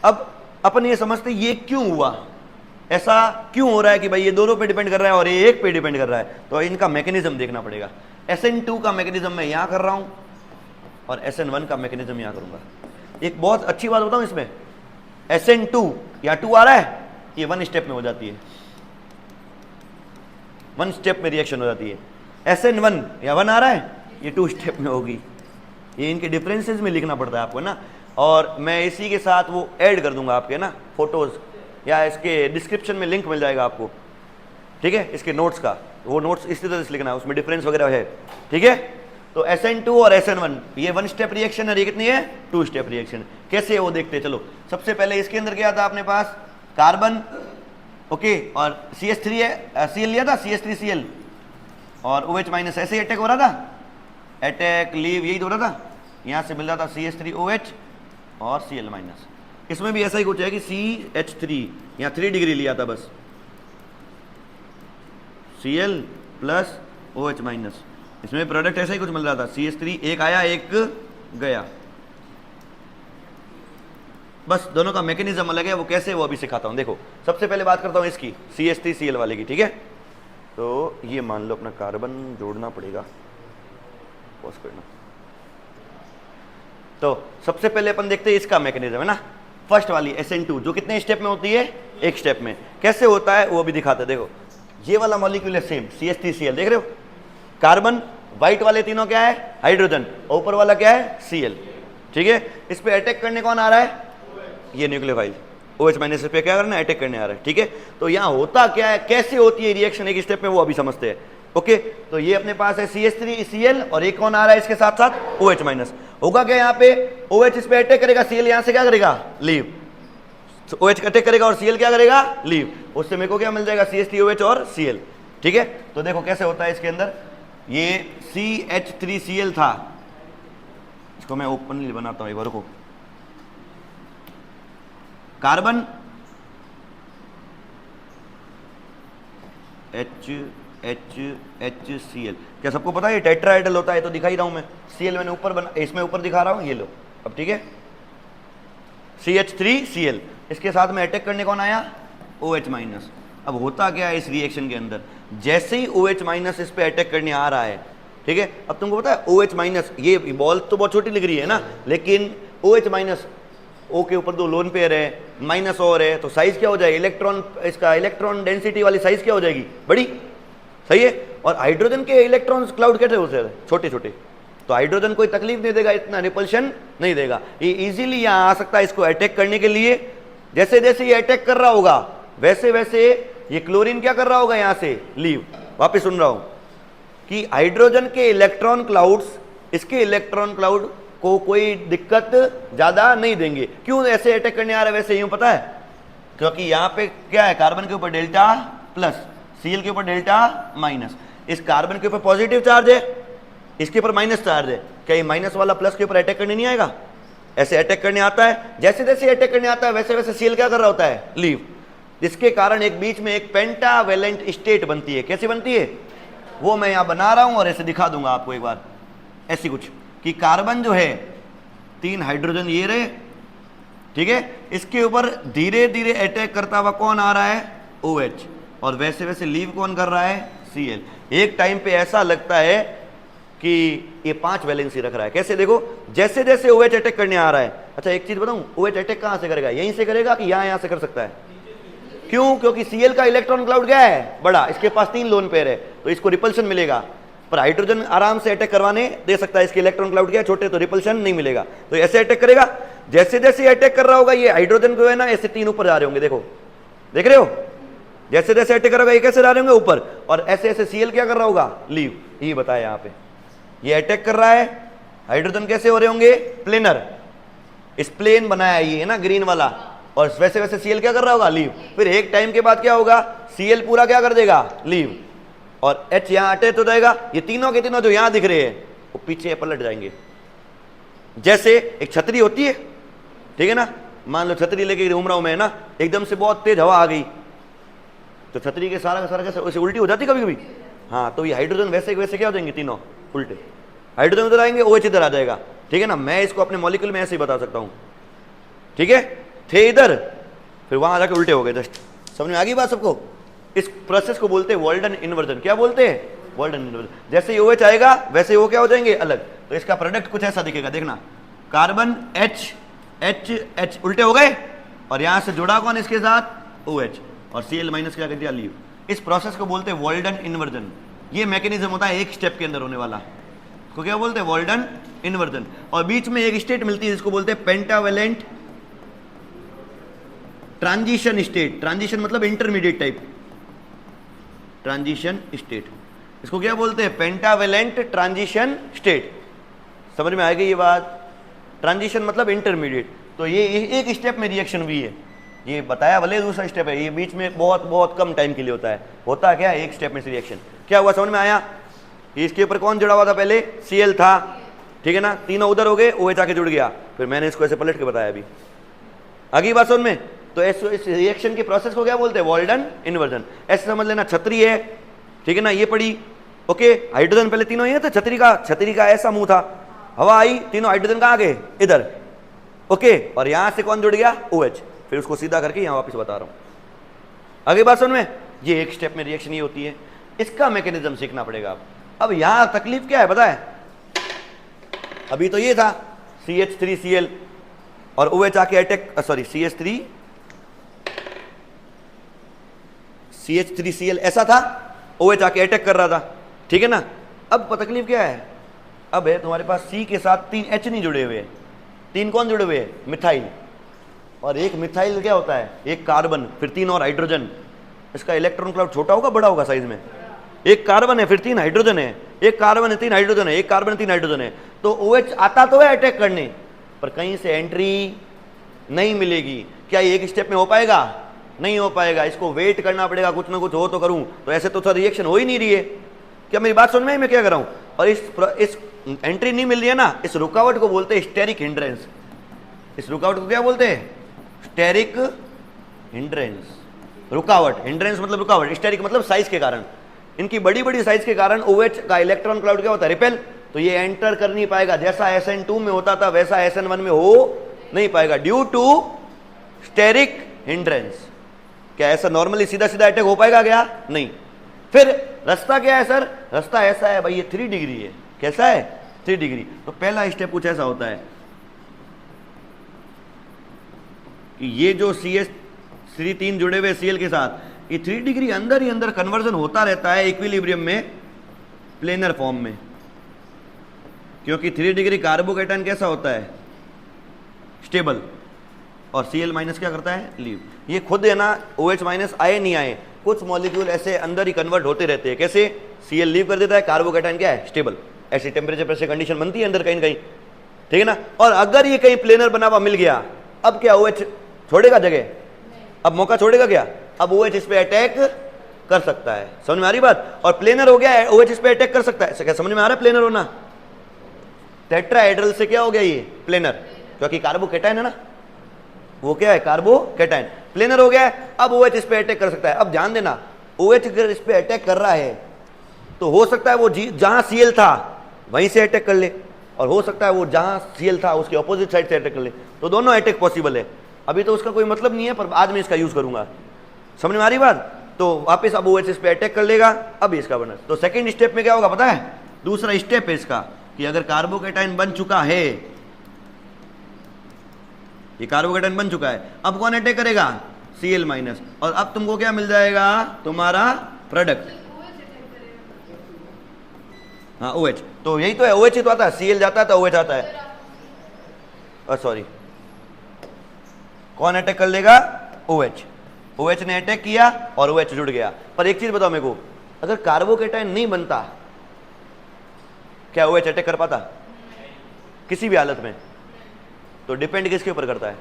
अब अपन ये समझते ये क्यों हुआ, ऐसा क्यों हो रहा है कि भाई ये दोनों पे डिपेंड कर रहा है और ये एक पे डिपेंड कर रहा है, तो इनका मैकेनिज्म देखना पड़ेगा। SN2 का मैकेनिज्म मैं यहां कर रहा हूं और SN1 का मैकेनिज्म यहां करूंगा। एक बहुत अच्छी बात बताऊं इसमें, SN2 या 2 आ रहा है, ये 1 स्टेप में हो जाती है, 1 स्टेप में रिएक्शन हो जाती है। SN1 या 1 आ रहा है, ये 2 स्टेप में होगी। ये इनके डिफरेंसेस में लिखना पड़ता है आपको ना, और मैं इसी के साथ वो ऐड कर दूंगा आपके ना फोटोज, या इसके डिस्क्रिप्शन में लिंक मिल जाएगा आपको, ठीक है, इसके नोट्स का। वो नोट्स इसी तरह से लिखना है, उसमें डिफरेंस वगैरह है, ठीक है। तो SN2 और SN1 ये 1 स्टेप रिएक्शन है, ये कितनी है, 2 स्टेप रिएक्शन। कैसे है वो देखते हैं। चलो सबसे पहले इसके अंदर क्या था अपने पास, कार्बन, ओके, और CH3 है, Cl लिया था, CH3Cl, और OH माइनस, ऐसे ही अटैक हो रहा था, अटैक लीव यही तो हो रहा था, यहाँ से मिल रहा था CH3OH और Cl माइनस। इसमें भी ऐसा ही कुछ है कि CH3 यहाँ 3 डिग्री लिया था बस, Cl प्लस OH माइनस, इसमें प्रोडक्ट ऐसा ही कुछ मिल रहा था, CH3 एक आया एक गया, बस दोनों का मैकेनिज्म अलग है। वो कैसे, वो अभी सिखाता हूं। देखो सबसे पहले बात करता हूं इसकी CH3Cl वाले की, ठीक है। तो ये मान लो अपना कार्बन जोड़ना पड़ेगा, पॉज करना। तो सबसे पहले अपन देखते हैं इसका मैकेनिज्म, है ना, फर्स्ट वाली SN2 जो कितने स्टेप में होती है, एक स्टेप में। कैसे होता है वो भी दिखाते हैं। देखो ये वाला मॉलिक्यूल है सेम, CH3Cl, देख रहे हो, कार्बन, व्हाइट वाले तीनों क्या है, हाइड्रोजन, ऊपर वाला क्या है, Cl, ठीक है। इस पे अटैक करने कौन आ रहा है, ये न्यूक्लियोफाइल, OH माइनस पे क्या करना है, अटैक करने आ रहा है, ठीक है। तो यहाँ होता क्या है, कैसे होती है रिएक्शन एक स्टेप में, वो अभी समझते हैं, ओके। तो ये अपने पास है CH3Cl और एक कौन आ रहा है इसके साथ साथ, OH माइनस। होगा क्या यहाँ पे, OH इस पे अटैक करेगा, Cl यहाँ से क्या करेगा, लीव, OH अटैक करेगा और Cl क्या करेगा, लीव। उससे मेरे को क्या मिल जाएगा, CH3OH और Cl, ठीक है। तो देखो कैसे होता है इसके अंदर, ये CH3Cl था, इसको मैं ओपनली बनाता हूँ एक बार को, कार्बन HCl, क्या सबको पता है टेट्राहेड्रल होता है, तो दिखा ही रहा हूं मैं, Cl मैंने ऊपर बना, इसमें ऊपर दिखा रहा हूं, ये लो अब, ठीक है। CH3Cl, इसके साथ में अटैक करने कौन आया, OH माइनस। अब होता क्या है इस रिएक्शन के अंदर, जैसे ही OH माइनस इस पे अटैक करने आ रहा है, ठीक है। अब तुमको पता है OH माइनस, ये बॉल तो बहुत छोटी लग रही है ना, लेकिन OH माइनस, O के ऊपर 2 लोन पेयर है, माइनस और है, तो साइज क्या हो जाएगा, इलेक्ट्रॉन, इसका इलेक्ट्रॉन डेंसिटी वाली साइज क्या हो जाएगी, बड़ी, सही है। और हाइड्रोजन के इलेक्ट्रॉन क्लाउड कैसे होते हैं, छोटे छोटे, तो हाइड्रोजन कोई तकलीफ नहीं देगा, इतना रिपल्शन नहीं देगा, ये इजीली यहाँ आ सकता है इसको अटैक करने के लिए। जैसे जैसे ये अटैक कर रहा होगा वैसे वैसे ये क्लोरीन क्या कर रहा होगा, यहाँ से लीव। वापिस सुन रहा हूं कि हाइड्रोजन के इलेक्ट्रॉन क्लाउड्स इसके इलेक्ट्रॉन क्लाउड को कोई दिक्कत ज्यादा नहीं देंगे। क्यों ऐसे अटैक करने आ रहे हैं, वैसे यूं पता है, क्योंकि यहाँ पे क्या है, कार्बन के ऊपर डेल्टा प्लस, Cl के ऊपर डेल्टा माइनस, इस कार्बन के ऊपर पॉजिटिव चार्ज है, इसके ऊपर माइनस चार्ज है, क्या ये माइनस वाला प्लस के ऊपर अटैक करने नहीं आएगा, ऐसे अटैक करने आता है। जैसे जैसे अटैक करने आता है वैसे वैसे Cl क्या कर रहा होता है, लीव, जिसके कारण एक बीच में एक पेंटावेलेंट स्टेट बनती है। कैसी बनती है, वो मैं यहां बना रहा हूं और ऐसे दिखा दूंगा आपको एक बार, ऐसी कुछ कि कार्बन जो है 3 हाइड्रोजन ये रहे, ठीक है, इसके ऊपर धीरे धीरे अटैक करता हुआ कौन आ रहा है, OH, और वैसे वैसे लीव कौन कर रहा है, Cl। एक टाइम पे ऐसा लगता है कि ये 5 वैलेंसी रख रहा है। कैसे, देखो जैसे जैसे OH अटैक करने आ रहा है। अच्छा एक चीज बताऊं, OH अटैक कहां से करेगा, यहीं से करेगा कि यहां से कर सकता है, क्यों, क्योंकि Cl का इलेक्ट्रॉन क्लाउड क्या है, बड़ा, इसके पास 3 लोन पेयर है, तो इसको रिपल्शन मिलेगा। पर हाइड्रोजन आराम से अटैक करवाने दे सकता है, इसके इलेक्ट्रॉन क्लाउड क्या है, छोटे, तो रिपल्शन नहीं मिलेगा, तो ऐसे अटैक करेगा। जैसे जैसे अटैक कर रहा होगा ये हाइड्रोजन को है ना, ऐसे 3 ऊपर जा रहे होंगे, देखो देख रहे हो, जैसे जैसे अटैक कर रहा होगा ये कैसे जा रहे होंगे ऊपर, और ऐसे ऐसे Cl क्या कर रहा होगा, लीव, ये बताया यहाँ पे, ये अटैक कर रहा है, हाइड्रोजन कैसे हो रहे होंगे, प्लेनर, इस प्लेन बनाया ये है ना ग्रीन वाला, और वैसे वैसे Cl क्या कर रहा होगा, लीव। फिर एक टाइम के बाद क्या होगा, Cl पूरा क्या कर देगा, लीव, और H यहां अटैच हो जाएगा। ये तीनों के तीनों जो यहां दिख रहे हैं वो पीछे पलट जाएंगे। जैसे एक छतरी होती है, ठीक है ना, मान लो छतरी लेके घूम रहा हूं मैं ना, एकदम से बहुत तेज हवा आ गई, तो छतरी के सारा का सारा कैसे उल्टी हो जाती कभी कभी, हाँ, तो ये हाइड्रोजन वैसे वैसे क्या हो जाएंगे, तीनों उल्टे, हाइड्रोजन उधर आएंगे, OH इधर आ जाएगा, ठीक है ना। मैं इसको अपने मॉलिक्यूल में ऐसे ही बता सकता हूं, ठीक है। थे इधर, फिर वहां जाके उल्टे हो गए जस्ट। समझ में आ गई बात सबको? इस प्रोसेस को बोलते हैं वॉल्डन इन्वर्जन। क्या बोलते हैं? Walden inversion. जैसे ही OH आएगा वैसे वो क्या हो जाएंगे? अलग। तो इसका प्रोडक्ट कुछ ऐसा दिखेगा, देखना, कार्बन H H H उल्टे हो गए, और यहां से जुड़ा कौन इसके साथ? OH, और Cl माइनस क्या कर दिया? लीव। इस प्रोसेस को बोलते हैं वॉल्डन इन्वर्जन। ये मैकेनिज्म होता है एक स्टेप के अंदर होने वाला, को क्या बोलते हैं? Walden inversion. और बीच में एक स्टेट मिलती है जिसको बोलते हैं पेंटावेलेंट ट्रांजिशन स्टेट। ट्रांजिशन मतलब इंटरमीडिएट टाइप, ट्रांजिशन स्टेट। इसको क्या बोलते हैं? Pentavalent transition state. समझ में आएगी ये बात? ट्रांजिशन मतलब इंटरमीडिएट। तो ये एक स्टेप में रिएक्शन हुई है, ये बताया, भले दूसरा स्टेप है, ये बीच में बहुत बहुत कम टाइम के लिए होता है। होता क्या है? एक स्टेप में रिएक्शन। क्या हुआ? समझ में आया? इसके ऊपर कौन जुड़ा हुआ था? पहले Cl था, ठीक है ना, तीनों उधर हो गए, OH आके जुड़ गया, फिर मैंने इसको ऐसे पलट के बताया अभी। आगे बात समझ में? तो इस रिएक्शन के प्रोसेस को क्या बोलते हैं? Walden inversion. ऐसे समझ लेना, छतरी है, ठीक है ना, ये पड़ी, ओके, हाइड्रोजन पहले तीनों ये थे, छतरी का ऐसा मुंह था, हवा आई, तीनों हाइड्रोजन कहाँ गए? इधर, ओके, और यहां से कौन जुड़ गया? OH। फिर उसको सीधा करके यहां वापस बता रहा हूं। आगे बात समझ में? ये एक स्टेप में रिएक्शन ही होती है, इसका मैकेनिज्म सीखना पड़ेगा आप। अब यहां तकलीफ क्या है पता है? अभी तो ये था CH3Cl और OH आके अटैक, सॉरी CH3Cl ऐसा था, OH आके अटैक कर रहा था, ठीक है ना। अब तकलीफ क्या है? अब है तुम्हारे पास C के साथ 3 H नहीं जुड़े हुए, 3 कौन जुड़े हुए? मिथाइल। और एक मिथाइल क्या होता है? एक कार्बन, फिर 3 और हाइड्रोजन। इसका इलेक्ट्रॉन क्लाउड छोटा होगा बड़ा होगा साइज में? एक कार्बन है, फिर 3 हाइड्रोजन है, एक कार्बन है, 3 हाइड्रोजन है, एक कार्बन है, 3 हाइड्रोजन है। तो OH आता तो है अटैक करने, पर कहीं से एंट्री नहीं मिलेगी। क्या ये एक स्टेप में हो पाएगा? नहीं हो पाएगा। इसको वेट करना पड़ेगा, कुछ ना कुछ हो तो करूं। तो ऐसे तो रिएक्शन हो ही नहीं रही है। क्या मेरी बात सुन में? मैं क्या कर रहा हूं? और इस एंट्री नहीं मिल रही है ना, इस रुकावट को बोलते हैं स्टेरिक हिंड्रेंस। इस रुकावट को क्या बोलते हैं? Steric hindrance. रुकावट, हिंड्रेंस मतलब रुकावट, स्टेरिक मतलब साइज के कारण। इनकी बड़ी बड़ी साइज के कारण OH का इलेक्ट्रॉन क्लाउड क्या होता है? रिपेल। तो ये एंटर कर नहीं पाएगा, जैसा SN2 में होता था वैसा SN1 में हो नहीं पाएगा, ड्यू टू स्टेरिक हिंड्रेंस। क्या ऐसा नॉर्मली सीधा सीधा अटैक हो पाएगा क्या? नहीं। फिर रास्ता क्या है सर? रास्ता ऐसा है भाई, ये 3 डिग्री है। कैसा है? 3 डिग्री। तो पहला स्टेप कुछ ऐसा होता है कि ये जो CH3 जुड़े हुए Cl के साथ, ये 3 डिग्री अंदर ही अंदर कन्वर्जन होता रहता है इक्विलिब्रियम में, प्लेनर फॉर्म में। क्योंकि 3 डिग्री कार्बोकेटाइन कैसा होता है? स्टेबल। और Cl माइनस क्या करता है? लीव। ये खुद है ना, OH माइनस आए नहीं आए, कुछ मॉलिक्यूल ऐसे अंदर ही कन्वर्ट होते रहते हैं। कैसे? Cl लीव कर देता है, कार्बोकेटाइन क्या है? स्टेबल। ऐसी टेम्परेचर पर से कंडीशन बनती है अंदर कहीं कहीं, ठीक है ना। और अगर ये कहीं प्लेनर बना हुआ मिल गया, अब क्या OH छोड़ेगा जगह? अब मौका छोड़ेगा क्या? अब OH इस पे अटैक कर सकता है। समझ में आ रही बात? और प्लेनर हो गया है, OH इस पे अटैक कर सकता है। क्या समझ में आ रहा है प्लेनर होना? टेट्राहेड्रल से क्या हो गया ये? प्लेनर, क्योंकि कार्बोकेटाइन है ना, वो क्या है? कार्बोकेटाइन। प्लेनर हो गया है, अब OH इस पे अटैक कर सकता है। अब ध्यान देना, OH अगर इस पे अटैक कर रहा है तो हो सकता है वो जहां Cl था वहीं से अटैक कर ले, और हो सकता है वो जहां Cl था उसके ऑपोजिट साइड से अटैक कर ले। तो दोनों अटैक पॉसिबल है। अभी तो उसका कोई मतलब नहीं है, पर आज मैं इसका यूज करूंगा। समझ में आ रही बात? तो वापस अब OH इस पे अटैक कर लेगा, अब इसका बना। तो सेकंड स्टेप में क्या होगा पता है? दूसरा स्टेप है इसका, कि अगर कार्बोकेटाइन बन चुका है, ये कार्बोकेटाइन बन चुका है, अब कौन अटैक करेगा? Cl minus. और अब तुमको क्या मिल जाएगा? तुम्हारा प्रोडक्ट। हाँ, OH। तो यही तो है, OH ही तो आता है, Cl जाता है तो OH आता है। सॉरी, कौन अटैक कर लेगा? OH। OH ने अटैक किया और OH जुड़ गया। पर एक चीज बताओ मेरे को, अगर कार्बोकेटाइन नहीं बनता, क्या OH अटैक कर पाता किसी भी हालत में? तो डिपेंड किसके ऊपर करता है?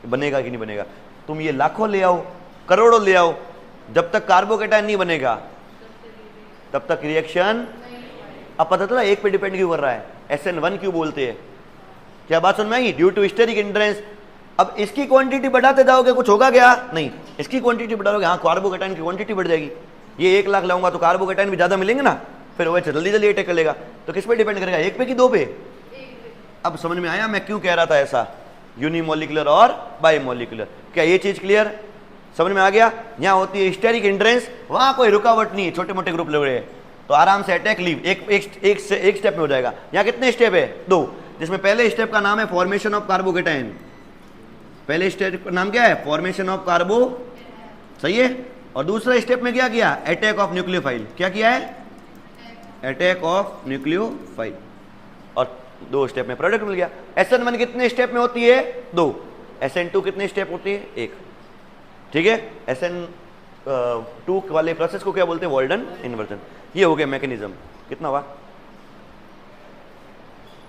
बनेगा कि नहीं बनेगा। तुम ये लाखों ले आओ, करोड़ों ले आओ, जब तक कार्बोकेटाइन नहीं बनेगा तब तक रिएक्शन। अब पता चला एक पे डिपेंड क्यों कर रहा है? SN1 क्यों बोलते हैं? क्या बात सुन में आई? Due to steric hindrance. अब इसकी क्वांटिटी बढ़ाते जाओगे, कुछ होगा क्या? नहीं। इसकी क्वांटिटी बढ़ाओगे, हाँ, कार्बोकेटाइन की क्वांटिटी बढ़ जाएगी। ये 1 लाख लाऊंगा तो कार्बोकेटाइन भी ज्यादा मिलेंगे ना, फिर OH जल्दी जल्दी अटैक कर लेगा। तो किस पे डिपेंड करेगा? एक पे कि 2 पे? अब समझ में आया मैं क्यों कह रहा था ऐसा? यूनिमोलिकुलर और बाईमोलिकुलर। क्या ये चीज क्लियर, समझ में आ गया? यहाँ होती है स्टेरिक हिंड्रेंस, वहां कोई रुकावट नहीं है, छोटे मोटे ग्रुप लग रहे हैं तो आराम से अटैक लीव एक स्टेप में हो जाएगा। यहाँ कितने स्टेप है? 2, जिसमें पहले स्टेप का नाम है फॉर्मेशन ऑफ कार्बोकेटाइन। पहले स्टेप का नाम क्या है? फॉर्मेशन ऑफ कार्बो, सही है। और दूसरा स्टेप में क्या किया? Attack of nucleophile. क्या किया है? Attack of nucleophile. और 2 स्टेप में प्रोडक्ट मिल गया। SN1 कितने स्टेप में होती है? 2। SN2 कितने स्टेप होती है? 1। ठीक है, SN2 वाले प्रोसेस को क्या बोलते हैं? Walden inversion. ये हो गया मैकेनिज्म। कितना हुआ?